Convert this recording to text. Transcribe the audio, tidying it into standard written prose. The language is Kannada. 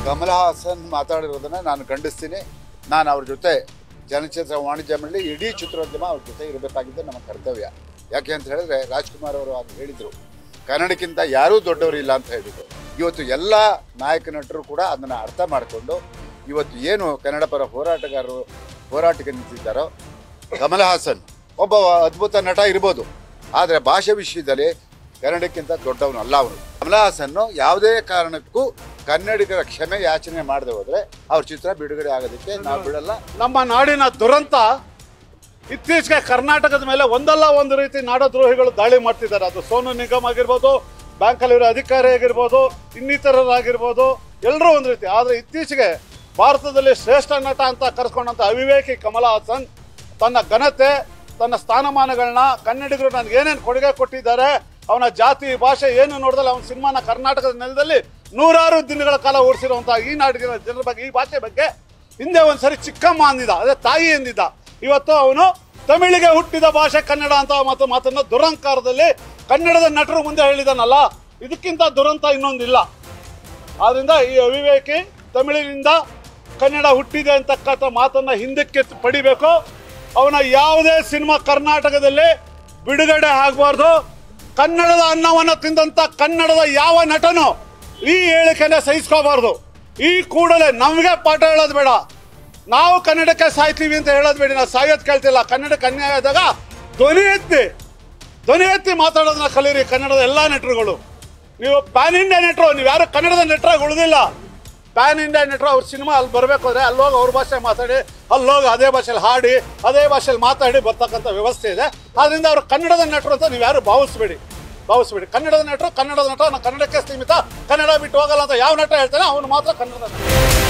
ಕಮಲ್ ಹಾಸನ್ ಮಾತಾಡಿರೋದನ್ನು ನಾನು ಖಂಡಿಸ್ತೀನಿ. ನಾನು ಅವ್ರ ಜೊತೆ ಚಲನಚಿತ್ರ ವಾಣಿಜ್ಯ ಮಂಡಳಿ ಇಡೀ ಚಿತ್ರೋದ್ಯಮ ಅವ್ರ ಜೊತೆ ಇರಬೇಕಾಗಿದ್ದು ನಮ್ಮ ಕರ್ತವ್ಯ. ಯಾಕೆ ಅಂತ ಹೇಳಿದ್ರೆ ರಾಜ್ಕುಮಾರ್ ಅವರು ಅದು ಹೇಳಿದರು, ಕನ್ನಡಕ್ಕಿಂತ ಯಾರೂ ದೊಡ್ಡವರಿಲ್ಲ ಅಂತ ಹೇಳಿದರು. ಇವತ್ತು ಎಲ್ಲ ನಾಯಕ ನಟರು ಕೂಡ ಅದನ್ನು ಅರ್ಥ ಮಾಡಿಕೊಂಡು ಇವತ್ತು ಏನು ಕನ್ನಡ ಪರ ಹೋರಾಟಕ್ಕೆ ನಿಂತಿದ್ದಾರೋ, ಕಮಲ್ ಹಾಸನ್ ಒಬ್ಬ ಅದ್ಭುತ ನಟ ಇರ್ಬೋದು, ಆದರೆ ಭಾಷೆ ವಿಷಯದಲ್ಲಿ ಕನ್ನಡಕ್ಕಿಂತ ದೊಡ್ಡವನು ಅವನು. ಕಮಲ್ ಹಾಸನ್ನು ಯಾವುದೇ ಕಾರಣಕ್ಕೂ ಕನ್ನಡಿಗರ ಕ್ಷಮೆ ಯಾಚನೆ ಮಾಡದೆ ಹೋದರೆ ಅವ್ರ ಚಿತ್ರ ಬಿಡುಗಡೆ ಆಗೋದಕ್ಕೆ ನಾವು ಬಿಡಲ್ಲ. ನಮ್ಮ ನಾಡಿನ ದುರಂತ ಇತ್ತೀಚೆಗೆ ಕರ್ನಾಟಕದ ಮೇಲೆ ಒಂದಲ್ಲ ಒಂದು ರೀತಿ ನಾಡದ್ರೋಹಿಗಳು ದಾಳಿ ಮಾಡ್ತಿದ್ದಾರೆ. ಅದು ಸೋನು ನಿಗಮ್ ಆಗಿರ್ಬೋದು, ಬ್ಯಾಂಕಲ್ಲಿರೋ ಅಧಿಕಾರಿ ಆಗಿರ್ಬೋದು, ಇನ್ನಿತರರಾಗಿರ್ಬೋದು, ಎಲ್ಲರೂ ಒಂದು ರೀತಿ. ಆದರೆ ಇತ್ತೀಚೆಗೆ ಭಾರತದಲ್ಲಿ ಶ್ರೇಷ್ಠ ನಟ ಅಂತ ಕರೆಸ್ಕೊಂಡಂಥ ಅವಿವೇಕಿ ಕಮಲ್ ಹಾಸನ್ ತನ್ನ ಘನತೆ, ತನ್ನ ಸ್ಥಾನಮಾನಗಳನ್ನ, ಕನ್ನಡಿಗರು ನನಗೆ ಏನೇನು ಕೊಡುಗೆ ಕೊಟ್ಟಿದ್ದಾರೆ, ಅವನ ಜಾತಿ ಭಾಷೆ ಏನು ನೋಡಿದಲ್ಲಿ ಅವನ ಸಿನಿಮಾನ ಕರ್ನಾಟಕದ ನೆಲದಲ್ಲಿ 100 ದಿನಗಳ ಕಾಲ ಓಡಿಸಿರುವಂಥ ಈ ನಾಡಿನ ಜನರ ಬಗ್ಗೆ, ಈ ಭಾಷೆ ಬಗ್ಗೆ ಹಿಂದೆ ಒಂದ್ಸರಿ ಚಿಕ್ಕಮ್ಮ ಅಂದಿದ್ದ, ಅದೇ ತಾಯಿ ಎಂದಿದ್ದ. ಇವತ್ತು ಅವನು ತಮಿಳಿಗೆ ಹುಟ್ಟಿದ ಭಾಷೆ ಕನ್ನಡ ಅಂತ ಮಾತನ್ನು ದುರಂಕಾರದಲ್ಲಿ ಕನ್ನಡದ ನಟರು ಮುಂದೆ ಹೇಳಿದಾನಲ್ಲ, ಇದಕ್ಕಿಂತ ದುರಂತ ಇನ್ನೊಂದಿಲ್ಲ. ಆದ್ರಿಂದ ಈ ಅವಿವೇಕಿ ತಮಿಳಿನಿಂದ ಕನ್ನಡ ಹುಟ್ಟಿದೆ ಅಂತಕ್ಕಂಥ ಮಾತನ್ನು ಹಿಂದಕ್ಕೆ ಪಡಿಬೇಕು. ಅವನ ಯಾವುದೇ ಸಿನಿಮಾ ಕರ್ನಾಟಕದಲ್ಲಿ ಬಿಡುಗಡೆ ಆಗಬಾರ್ದು. ಕನ್ನಡದ ಅನ್ನವನ್ನು ತಿಂದಂಥ ಕನ್ನಡದ ಯಾವ ನಟನು ಈ ಹೇಳಿಕೆನ ಸಹಿಸ್ಕೋಬಾರ್ದು. ಈ ಕೂಡಲೇ ನಮಗೆ ಪಾಠ ಹೇಳೋದು ಬೇಡ, ನಾವು ಕನ್ನಡಕ್ಕೆ ಸಾಯ್ತೀವಿ ಅಂತ ಹೇಳೋದು ಬೇಡ. ನಾವು ಸಾಯೋದು ಕೇಳ್ತಿಲ್ಲ. ಕನ್ನಡಕ್ಕೆ ಅನ್ಯಾಯ ಆದಾಗ ಧ್ವನಿ ಎತ್ತಿ ಮಾತಾಡೋದನ್ನ ಕಲೀರಿ ಕನ್ನಡದ ಎಲ್ಲ ನಟರುಗಳು. ನೀವು ಪ್ಯಾನ್ ಇಂಡಿಯಾ ನಟರು, ನೀವು ಯಾರು ಕನ್ನಡದ ನಟರಾಗಿ ಉಳಿದಿಲ್ಲ. ಪ್ಯಾನ್ ಇಂಡಿಯಾ ನಟರು ಅವ್ರ ಸಿನಿಮಾ ಅಲ್ಲಿ ಬರಬೇಕು ಅಂದರೆ ಅಲ್ಲೋಗಿ ಅವ್ರ ಭಾಷೆ ಮಾತಾಡಿ, ಅಲ್ಲೋಗಿ ಅದೇ ಭಾಷೆಯಲ್ಲಿ ಹಾಡಿ, ಅದೇ ಭಾಷೆಯಲ್ಲಿ ಮಾತಾಡಿ ಬರ್ತಕ್ಕಂಥ ವ್ಯವಸ್ಥೆ ಇದೆ. ಆದ್ದರಿಂದ ಅವರು ಕನ್ನಡದ ನಟರು ಅಂತ ನೀವು ಯಾರು ಭಾವಿಸ್ಬೇಡಿ. ಕನ್ನಡದ ನಟರು ಕನ್ನಡದ ನಟ, ಕನ್ನಡಕ್ಕೆ ಸೀಮಿತ, ಕನ್ನಡ ಬಿಟ್ಟು ಹೋಗಲ್ಲ ಅಂತ ಯಾವ ನಟ ಹೇಳ್ತಾನೆ ಅವನು ಮಾತ್ರ ಕನ್ನಡದ ನಟ.